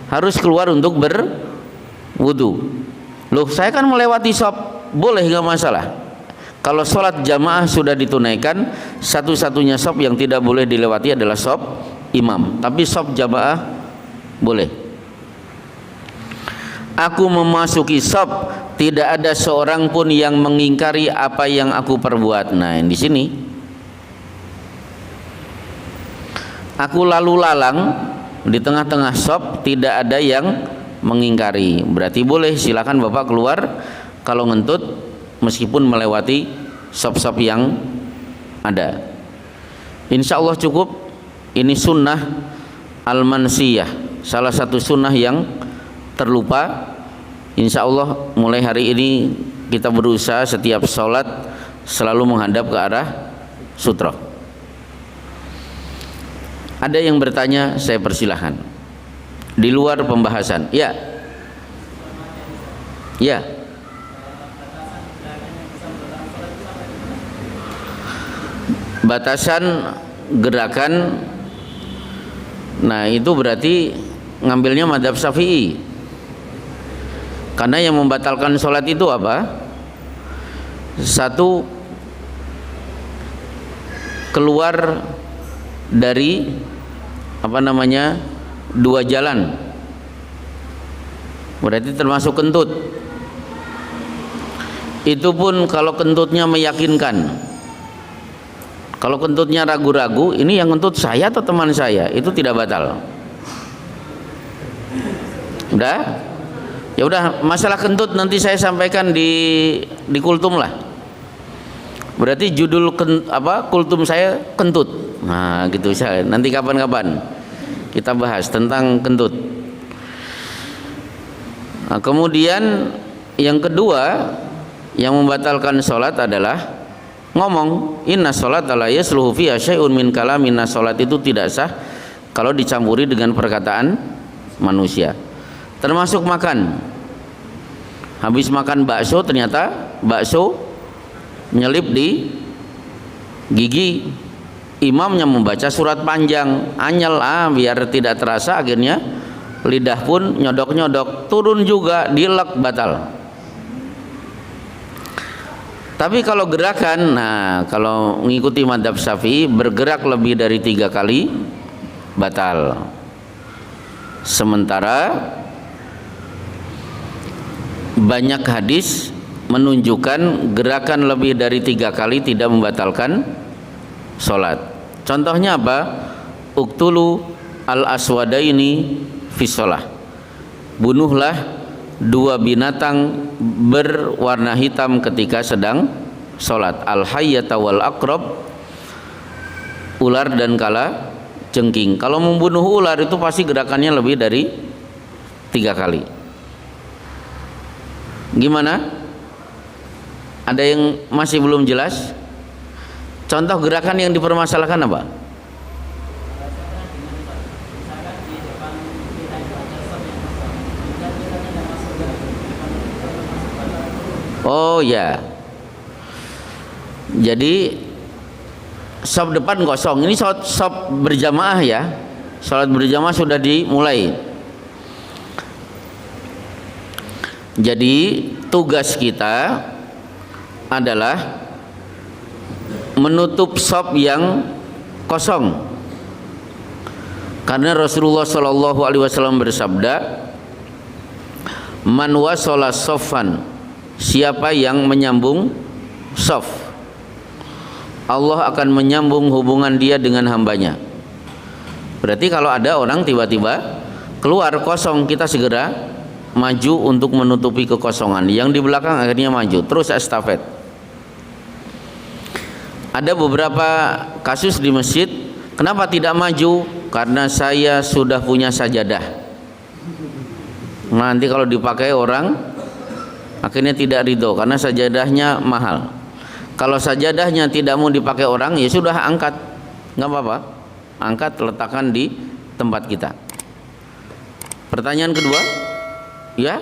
A: Harus keluar untuk berwudu. Loh, saya kan melewati shop, boleh gak masalah. Kalau sholat jamaah sudah ditunaikan, satu-satunya shop yang tidak boleh dilewati adalah shop imam. Tapi shop jamaah boleh. Aku memasuki shop, tidak ada seorang pun yang mengingkari apa yang aku perbuat. Nah, di sini aku lalu lalang di tengah-tengah shop, tidak ada yang mengingkari. Berarti boleh, silakan bapak keluar kalau ngentut, meskipun melewati shop-shop yang ada. Insya Allah cukup. Ini sunnah al-mansiyah, salah satu sunnah yang terlupa. Insya Allah mulai hari ini kita berusaha setiap sholat selalu menghadap ke arah sutra. Ada yang bertanya, saya persilahkan. Di luar pembahasan. Ya. Ya. Batasan gerakan. Nah, itu berarti ngambilnya mazhab Syafi'i. Karena yang membatalkan sholat itu apa? Satu, keluar dari dua jalan, berarti termasuk kentut. Itu pun kalau kentutnya meyakinkan. Kalau kentutnya ragu-ragu, ini yang kentut saya atau teman saya, itu tidak batal. Udah? Ya udah, masalah kentut nanti saya sampaikan di kultum lah. Berarti judul kultum saya kentut. Nah, gitu saya. Nanti kapan-kapan kita bahas tentang kentut. Nah, kemudian yang kedua yang membatalkan sholat adalah ngomong. Inna sholata la yasluhu fiha syai'un min kalamin. Sholat itu tidak sah kalau dicampuri dengan perkataan manusia. Termasuk makan. Habis makan bakso, ternyata bakso nyelip di gigi. Imamnya membaca surat panjang, anyel biar tidak terasa, akhirnya lidah pun nyodok-nyodok, turun juga, dilek, batal. Tapi kalau gerakan, nah kalau mengikuti mazhab Syafi'i, bergerak lebih dari 3 kali batal. Sementara banyak hadis menunjukkan gerakan lebih dari 3 kali tidak membatalkan sholat. Contohnya apa? Uktulu al-aswadaini fi sholah. Bunuhlah 2 binatang berwarna hitam ketika sedang sholat. Al-hayyata wal aqrab, ular dan kala jengking. Kalau membunuh ular itu pasti gerakannya lebih dari 3 kali. Gimana? Ada yang masih belum jelas? Contoh gerakan yang dipermasalahkan apa? Oh ya. Jadi shop depan kosong. Ini shop berjamaah ya. Salat berjamaah sudah dimulai. Jadi tugas kita adalah menutup shop yang kosong. Karena Rasulullah Shallallahu Alaihi Wasallam bersabda, "Man wasala soffan," siapa yang menyambung shop, Allah akan menyambung hubungan dia dengan hambanya. Berarti kalau ada orang tiba-tiba keluar kosong, kita segera maju untuk menutupi kekosongan. Yang di belakang akhirnya maju, terus estafet. Ada beberapa kasus di masjid, kenapa tidak maju? Karena saya sudah punya sajadah. Nanti kalau dipakai orang akhirnya tidak ridho karena sajadahnya mahal. Kalau sajadahnya tidak mau dipakai orang, ya sudah angkat, nggak apa-apa, angkat letakkan di tempat kita. Pertanyaan kedua, ya?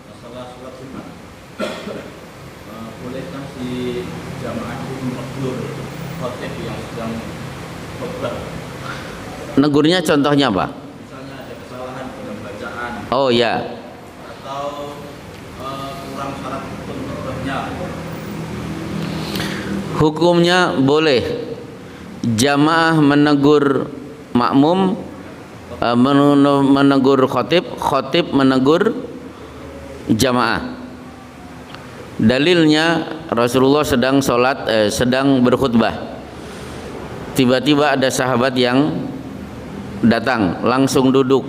B: Masalah sholat sunat, bolehkah si jamaah itu menegur khotib yang sedang khotbah?
A: Negurnya contohnya apa?
B: Misalnya ada kesalahan dalam bacaan,
A: Oh ya,
B: atau kurang syarat hukum khotbahnya.
A: hukumnya boleh jamaah menegur makmum, menegur khotib, khotib menegur jamaah. Dalilnya Rasulullah sedang sedang berkhutbah. Tiba-tiba ada sahabat yang datang, langsung duduk.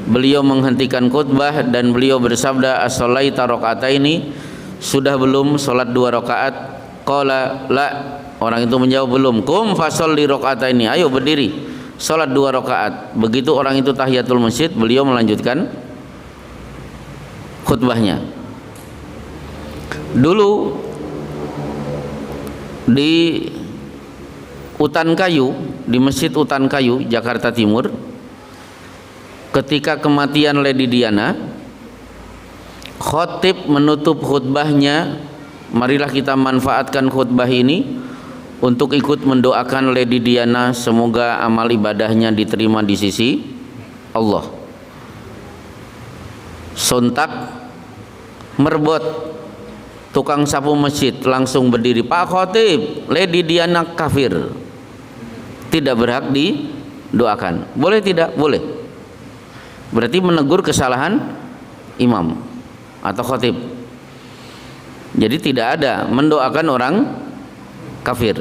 A: Beliau menghentikan khutbah dan beliau bersabda, "As-shalaita raka'ataini?" Sudah belum salat 2 rakaat? Qala la. Orang itu menjawab belum. Qum fasholli raka'ataini. Ayo berdiri, salat 2 rakaat. Begitu orang itu tahiyatul masjid, beliau melanjutkan khutbahnya. Dulu di Utan Kayu, di Masjid Utan Kayu, Jakarta Timur, ketika kematian Lady Diana, khotib menutup khutbahnya, marilah kita manfaatkan khutbah ini untuk ikut mendoakan Lady Diana semoga amal ibadahnya diterima di sisi Allah. Sontak merbot tukang sapu masjid langsung berdiri, "Pak khotib, Lady Diana kafir, tidak berhak didoakan." Boleh tidak? Boleh. Berarti menegur kesalahan imam atau khotib. Jadi tidak ada mendoakan orang kafir.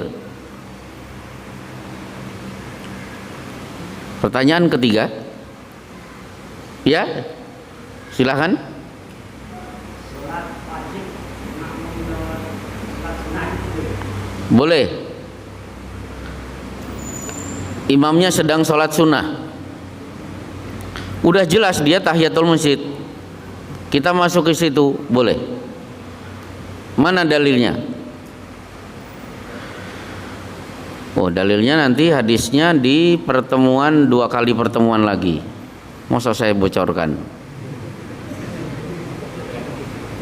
A: Pertanyaan ketiga, ya, silakan. Boleh. Imamnya sedang sholat sunnah, udah jelas dia tahiyatul masjid, kita masuk ke situ, boleh. Mana dalilnya? Oh, dalilnya nanti hadisnya di pertemuan 2 kali pertemuan lagi. Masa saya bocorkan?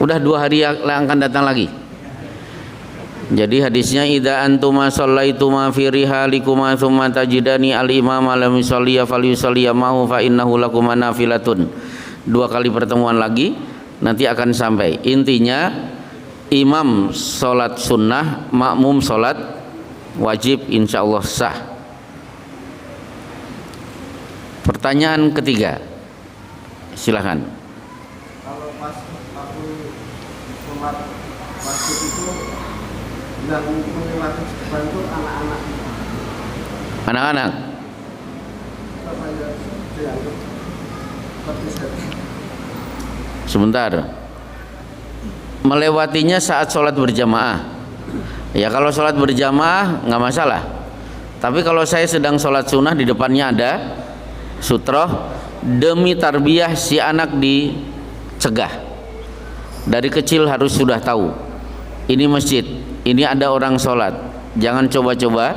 A: Udah 2 hari yang akan datang lagi. Jadi hadisnya, idza antuma shallaituma fi rihalikuma tsumma tajidani al-imama lam yusalli falyusalli ma'hu fa innahu lakum nafilatun. 2 kali pertemuan lagi nanti akan sampai. Intinya imam sholat sunnah, makmum sholat wajib, insya Allah sah. Pertanyaan ketiga, silahkan.
C: Kalau pas aku sholat wajib itu yang melewati depan itu anak-anak.
A: Anak-anak.
C: Apa ya dianggap seperti saya.
A: Sebentar. Melewatinya saat sholat berjamaah. Ya kalau sholat berjamaah nggak masalah. Tapi kalau saya sedang sholat sunnah, di depannya ada sutroh, demi tarbiyah si anak dicegah. Dari kecil harus sudah tahu, ini masjid, ini ada orang sholat, jangan coba-coba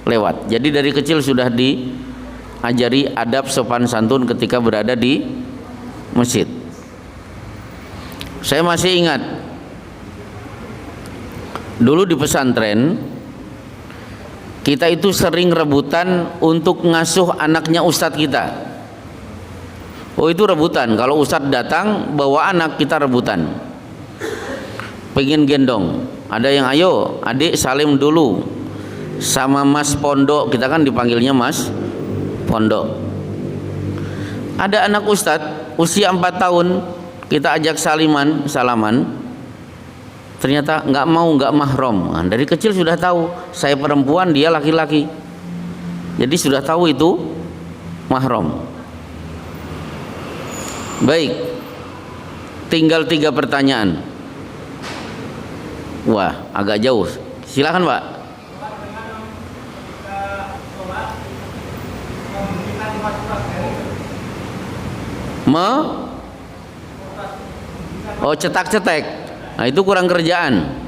A: lewat. Jadi dari kecil sudah diajari adab sopan santun ketika berada di masjid. Saya masih ingat dulu di pesantren kita itu sering rebutan untuk ngasuh anaknya ustadz kita. Oh itu rebutan, kalau ustadz datang bawa anak kita rebutan, pengen gendong. Ada yang ayo adik salim dulu sama mas pondok, kita kan dipanggilnya mas pondok. Ada anak ustadz usia 4 tahun, kita ajak salaman, ternyata nggak mau, nggak mahram. Nah, dari kecil sudah tahu saya perempuan, dia laki-laki, jadi sudah tahu itu mahram. Baik, tinggal 3 pertanyaan. Wah, agak jauh. Silakan Pak. Oh, cetak-cetek. Nah, itu kurang kerjaan.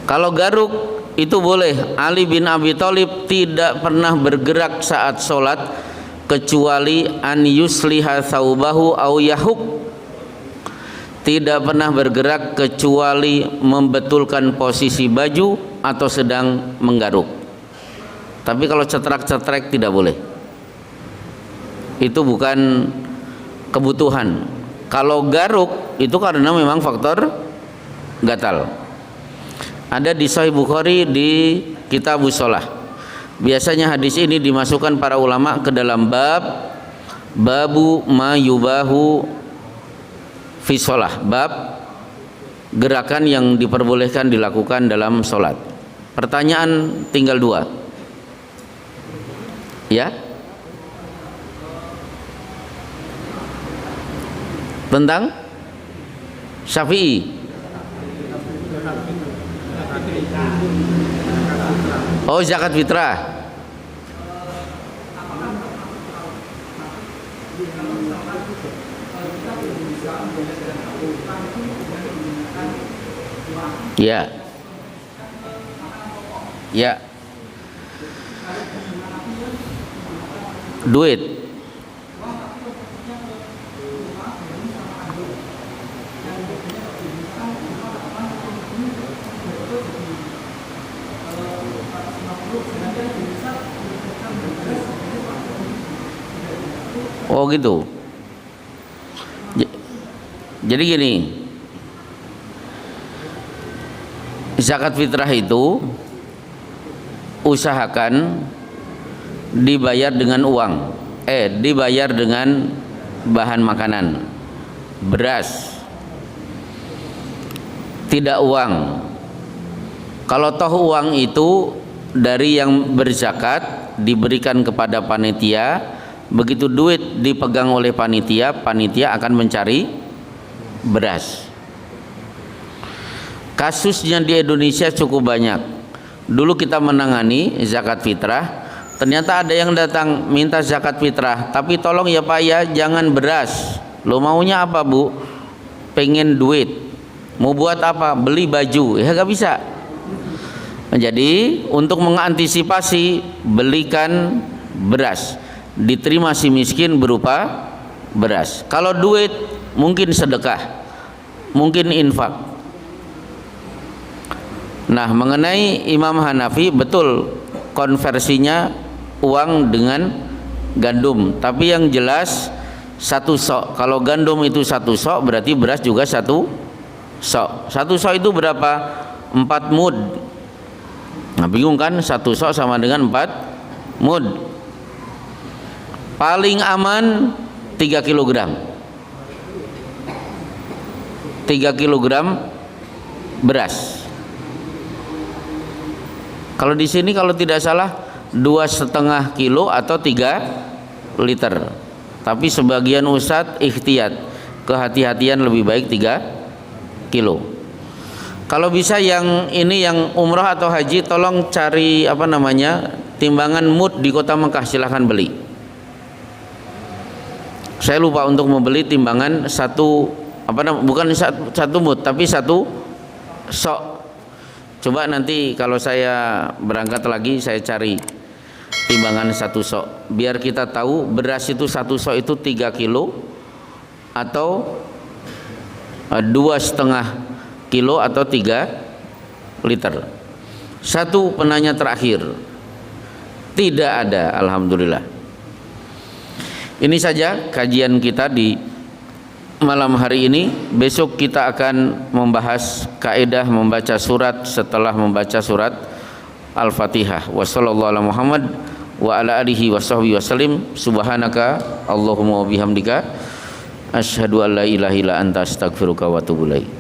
A: Kalau garuk itu boleh. Ali bin Abi Thalib tidak pernah bergerak saat sholat kecuali an yusliha thawbahu au yahuk. Tidak pernah bergerak kecuali membetulkan posisi baju atau sedang menggaruk. Tapi kalau cetrak-cetrek tidak boleh. Itu bukan kebutuhan. Kalau garuk itu karena memang faktor gatal. Ada di Sahih Bukhari di Kitabus Shalah. Biasanya hadis ini dimasukkan para ulama ke dalam babu ma yubahu fi shalah, bab gerakan yang diperbolehkan dilakukan dalam sholat. Pertanyaan tinggal 2. Ya, tentang Syafi'i. Oh, zakat fitrah. Ya. Ya. Duit. Oh gitu. Jadi gini, zakat fitrah itu usahakan dibayar dengan uang, dibayar dengan bahan makanan, beras, tidak uang. Kalau toh uang itu dari yang berzakat diberikan kepada panitia, begitu duit dipegang oleh panitia, panitia akan mencari beras. Kasusnya di Indonesia cukup banyak. Dulu kita menangani zakat fitrah, ternyata ada yang datang minta zakat fitrah, tapi tolong ya Pak ya, jangan beras. Lo maunya apa Bu? Pengen duit. Mau buat apa? Beli baju. Ya gak bisa. Jadi untuk mengantisipasi, belikan beras, diterima si miskin berupa beras. Kalau duit mungkin sedekah, mungkin infak. Nah, mengenai Imam Hanafi, betul konversinya uang dengan gandum, tapi yang jelas satu sok. Kalau gandum itu satu sok, berarti beras juga satu sok. Satu sok itu berapa? 4 mud. Nah, bingung kan? Satu sok sama dengan 4 mud. Paling aman 3 kg. 3 kg beras. Kalau di sini kalau tidak salah 2,5 kilo atau 3 liter. Tapi sebagian ustadz ikhtiyat, kehati-hatian lebih baik 3 kilo. Kalau bisa yang ini yang umrah atau haji, tolong cari timbangan mud di Kota Mekah, silahkan beli. Saya lupa untuk membeli timbangan bukan satu mud tapi satu sok. Coba nanti kalau saya berangkat lagi saya cari timbangan satu sok, biar kita tahu beras itu satu sok itu 3 kilo atau 2,5 kilo atau 3 liter. Satu penanya terakhir, tidak ada, alhamdulillah. Ini saja kajian kita di malam hari ini. Besok kita akan membahas kaidah membaca surat setelah membaca surat Al-Fatihah. Wassallallahu ala Muhammad wa ala alihi washabbihi wasallim. Subhanaka Allahumma wa bihamdika asyhadu an la ilaha illa anta astaghfiruka wa atubu ilaik.